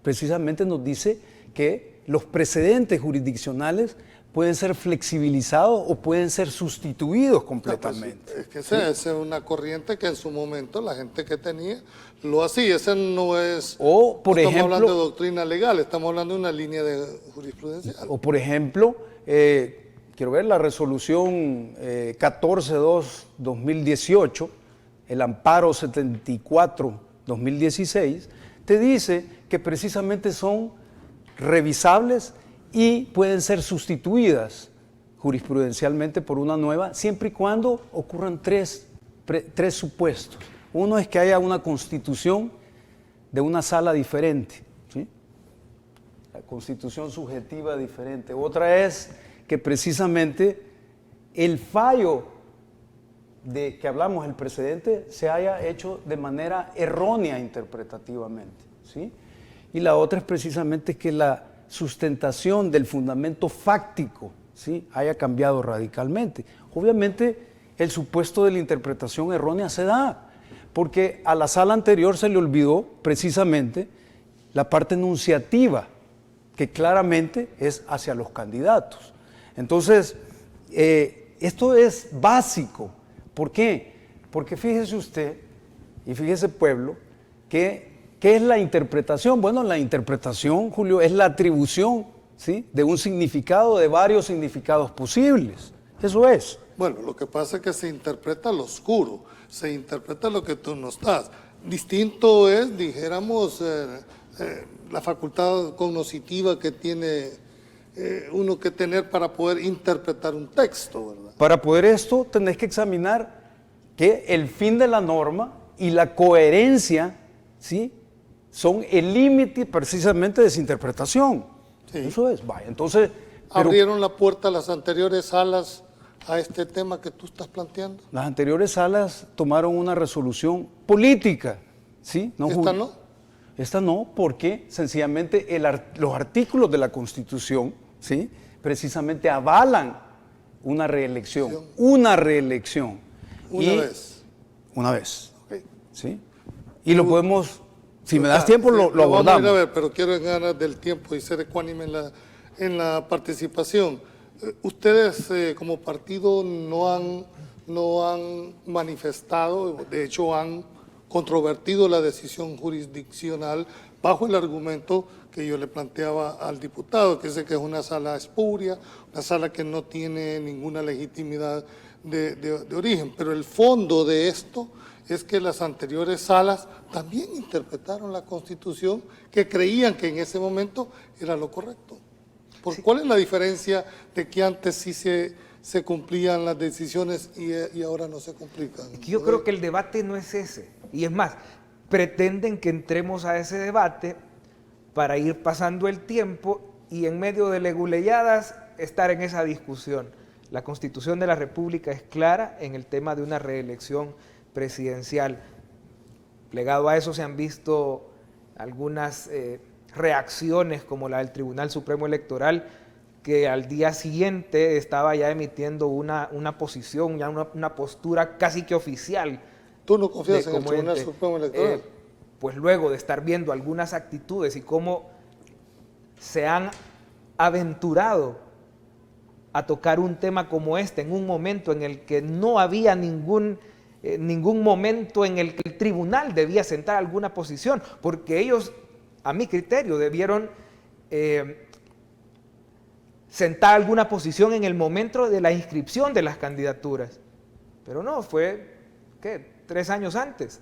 precisamente nos dice que los precedentes jurisdiccionales pueden ser flexibilizados o pueden ser sustituidos completamente. Es que esa es una corriente que en su momento la gente que tenía lo hacía. Ese no es... O, por estamos ejemplo, hablando de doctrina legal, estamos hablando de una línea de jurisprudencial. O por ejemplo, quiero ver la resolución 14.2/2018, el amparo 74/2016, te dice que precisamente son revisables y pueden ser sustituidas jurisprudencialmente por una nueva, siempre y cuando ocurran tres supuestos. Uno es que haya una constitución de una sala diferente, ¿sí? La constitución subjetiva diferente. Otra es que precisamente el fallo de que hablamos, el precedente, se haya hecho de manera errónea interpretativamente, ¿sí? Y la otra es precisamente que la sustentación del fundamento fáctico, ¿sí?, haya cambiado radicalmente. Obviamente, el supuesto de la interpretación errónea se da, porque a la sala anterior se le olvidó precisamente la parte enunciativa, que claramente es hacia los candidatos. Entonces, esto es básico. ¿Por qué? Porque fíjese usted, y fíjese pueblo, que ¿qué es la interpretación? Bueno, la interpretación, Julio, es la atribución, ¿sí?, de un significado, de varios significados posibles. Eso es. Bueno, lo que pasa es que se interpreta lo oscuro, se interpreta lo que tú no estás. Distinto es, dijéramos, la facultad cognoscitiva que tiene uno que tener para poder interpretar un texto, ¿verdad? Para poder esto, tenés que examinar que el fin de la norma y la coherencia, ¿sí?, son el límite precisamente de esa interpretación. Sí. Eso es. Vaya, entonces... ¿Abrieron la puerta a las anteriores salas a este tema que tú estás planteando? Las anteriores salas tomaron una resolución política, ¿sí? No, ¿Esta no? Esta no, porque sencillamente los artículos de la Constitución, ¿sí?, precisamente avalan una reelección. Una reelección. Una vez. Una vez. Okay. ¿Sí? Y lo podemos... Si me das tiempo, lo abordamos. Vamos a ir a ver, pero quiero ganar del tiempo y ser ecuánime en la participación. Ustedes como partido no han manifestado, de hecho han controvertido la decisión jurisdiccional bajo el argumento que yo le planteaba al diputado, que dice que es una sala espuria, una sala que no tiene ninguna legitimidad de origen. Pero el fondo de esto es que las anteriores salas también interpretaron la Constitución, que creían que en ese momento era lo correcto. ¿Cuál es la diferencia de que antes sí se cumplían las decisiones y ahora no se cumplían? Yo creo que el debate no es ese. Y es más, pretenden que entremos a ese debate para ir pasando el tiempo y en medio de leguleyadas estar en esa discusión. La Constitución de la República es clara en el tema de una reelección presidencial. Plegado a eso se han visto algunas reacciones como la del Tribunal Supremo Electoral, que al día siguiente estaba ya emitiendo una posición, ya una postura casi que oficial. ¿Tú no confías en el Tribunal Supremo Electoral? Pues luego de estar viendo algunas actitudes y cómo se han aventurado a tocar un tema como este en un momento en el que no había ningún momento en el que el tribunal debía sentar alguna posición, porque ellos, a mi criterio, debieron sentar alguna posición en el momento de la inscripción de las candidaturas. Pero no, fue, ¿qué?, 3 años antes,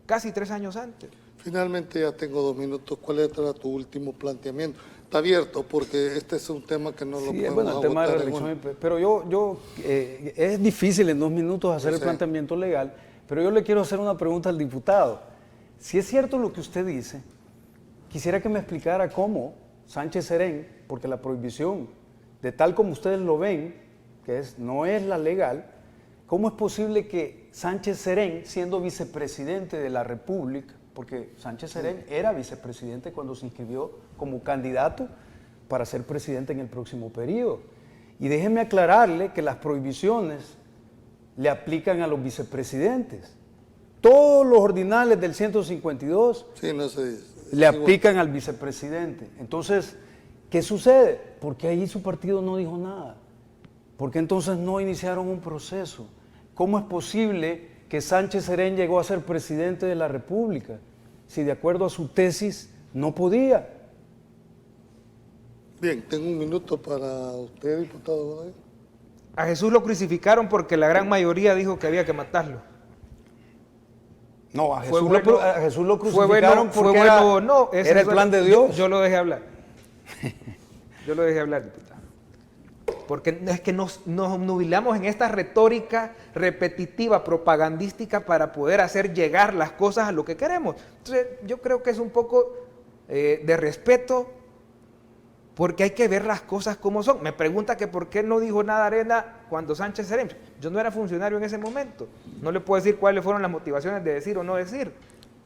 casi 3 años antes. Finalmente ya tengo 2 minutos. ¿Cuál era tu último planteamiento? Está abierto porque este es un tema que no lo podemos bueno, el tema de la reelección, pero es difícil en 2 minutos hacer el planteamiento legal, pero yo le quiero hacer una pregunta al diputado. Si es cierto lo que usted dice, quisiera que me explicara cómo Sánchez Serén, porque la prohibición, de tal como ustedes lo ven, que no es la legal, ¿cómo es posible que Sánchez Serén, siendo vicepresidente de la República, porque Sánchez Serén era vicepresidente cuando se inscribió como candidato para ser presidente en el próximo periodo? Y déjeme aclararle que las prohibiciones le aplican a los vicepresidentes. Todos los ordinales del 152 le aplican al vicepresidente. Entonces, ¿Qué sucede? Porque ahí su partido no dijo nada. Porque entonces no iniciaron un proceso. ¿Cómo es posible que Sánchez Serén llegó a ser presidente de la República si de acuerdo a su tesis no podía? Bien, tengo un minuto para usted, diputado Godoy. A Jesús lo crucificaron porque la gran mayoría dijo que había que matarlo. No, a Fue Jesús, bueno, a Jesús lo fue crucificaron fue porque bueno, no, ese era el fue- plan de Dios. Yo lo dejé hablar. Yo lo dejé hablar, diputado. Porque es que nos nubilamos en esta retórica repetitiva, propagandística, para poder hacer llegar las cosas a lo que queremos. Entonces, yo creo que es un poco de respeto, porque hay que ver las cosas como son. Me pregunta que por qué no dijo nada Arena cuando Sánchez Serén. Yo no era funcionario en ese momento. No le puedo decir cuáles fueron las motivaciones de decir o no decir.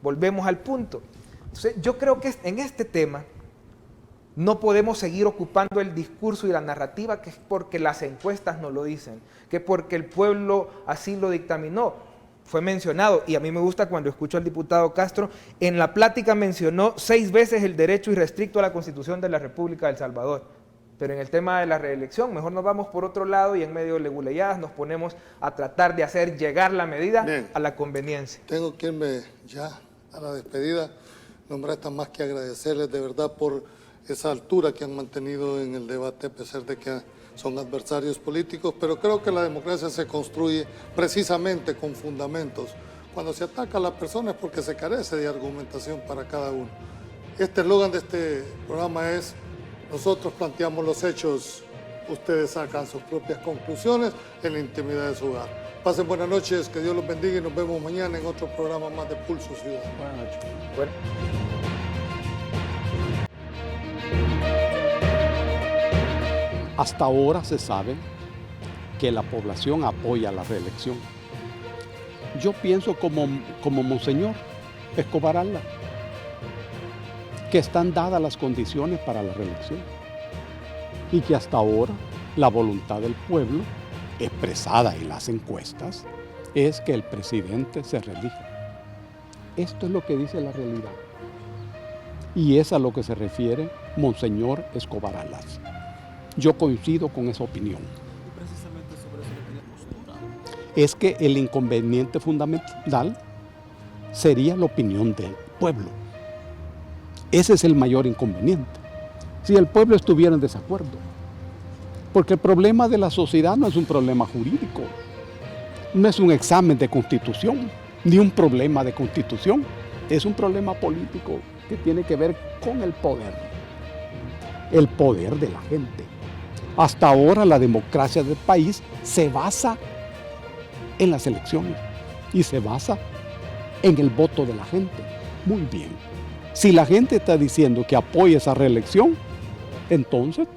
Volvemos al punto. Entonces, yo creo que en este tema no podemos seguir ocupando el discurso y la narrativa que es porque las encuestas nos lo dicen, que porque el pueblo así lo dictaminó. Fue mencionado, y a mí me gusta cuando escucho al diputado Castro, en la plática mencionó 6 veces el derecho irrestricto a la Constitución de la República de El Salvador. Pero en el tema de la reelección, mejor nos vamos por otro lado y en medio de leguleyadas nos ponemos a tratar de hacer llegar la medida Bien. a la conveniencia. Tengo que irme ya a la despedida. No me resta más que agradecerles de verdad por esa altura que han mantenido en el debate, a pesar de que son adversarios políticos, pero creo que la democracia se construye precisamente con fundamentos. Cuando se ataca a la persona es porque se carece de argumentación para cada uno. Este eslogan de este programa es: nosotros planteamos los hechos, ustedes sacan sus propias conclusiones en la intimidad de su hogar. Pasen buenas noches, que Dios los bendiga y nos vemos mañana en otro programa más de Pulso Ciudadano. Buenas noches. Bueno. Hasta ahora se sabe que la población apoya la reelección. Yo pienso como Monseñor Escobar Alla, que están dadas las condiciones para la reelección y que hasta ahora la voluntad del pueblo, expresada en las encuestas, es que el presidente se reelija. Esto es lo que dice la realidad y es a lo que se refiere Monseñor Escobar Alla. Yo coincido con esa opinión. Es que el inconveniente fundamental sería la opinión del pueblo. Ese es el mayor inconveniente. Si el pueblo estuviera en desacuerdo. Porque el problema de la sociedad no es un problema jurídico, no es un examen de constitución, ni un problema de constitución. Es un problema político que tiene que ver con el poder de la gente. Hasta ahora la democracia del país se basa en las elecciones y se basa en el voto de la gente. Muy bien. Si la gente está diciendo que apoya esa reelección, entonces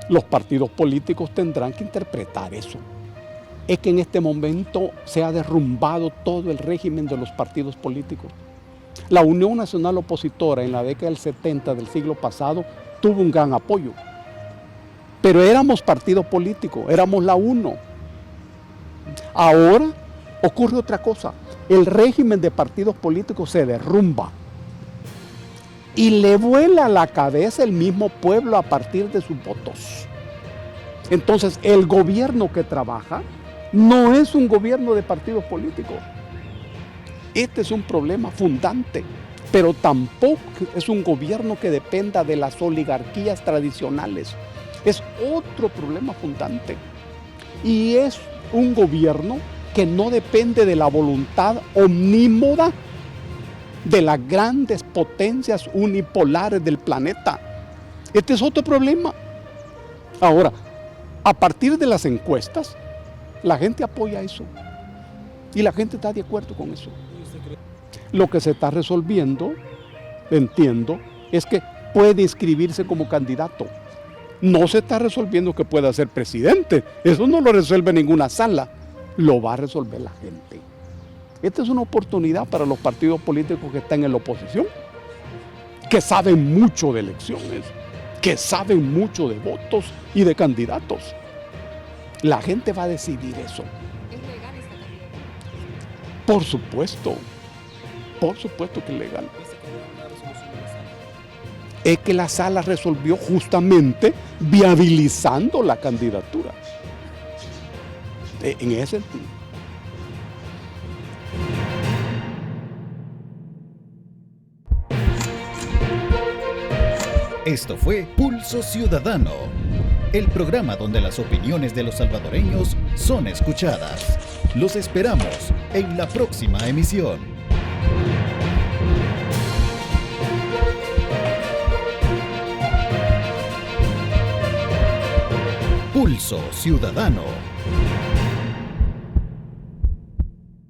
los partidos políticos tendrán que interpretar eso. Es que en este momento se ha derrumbado todo el régimen de los partidos políticos. La Unión Nacional Opositora en la década del 70 del siglo pasado tuvo un gran apoyo. Pero éramos partido político, éramos la UNO. Ahora ocurre otra cosa. El régimen de partidos políticos se derrumba y le vuela la cabeza el mismo pueblo a partir de sus votos. Entonces, el gobierno que trabaja no es un gobierno de partidos políticos. Este es un problema fundante, pero tampoco es un gobierno que dependa de las oligarquías tradicionales. Es otro problema fundante. Y es un gobierno que no depende de la voluntad omnímoda de las grandes potencias unipolares del planeta. Este es otro problema. Ahora, a partir de las encuestas, la gente apoya eso. Y la gente está de acuerdo con eso. Lo que se está resolviendo, entiendo, es que puede inscribirse como candidato. No se está resolviendo que pueda ser presidente. Eso no lo resuelve ninguna sala. Lo va a resolver la gente. Esta es una oportunidad para los partidos políticos que están en la oposición, que saben mucho de elecciones, que saben mucho de votos y de candidatos. La gente va a decidir eso. ¿Es legal esta candidatura? Por supuesto que es legal. es que la sala resolvió justamente viabilizando la candidatura. En ese sentido. Esto fue Pulso Ciudadano, el programa donde las opiniones de los salvadoreños son escuchadas. Los esperamos en la próxima emisión. Pulso Ciudadano.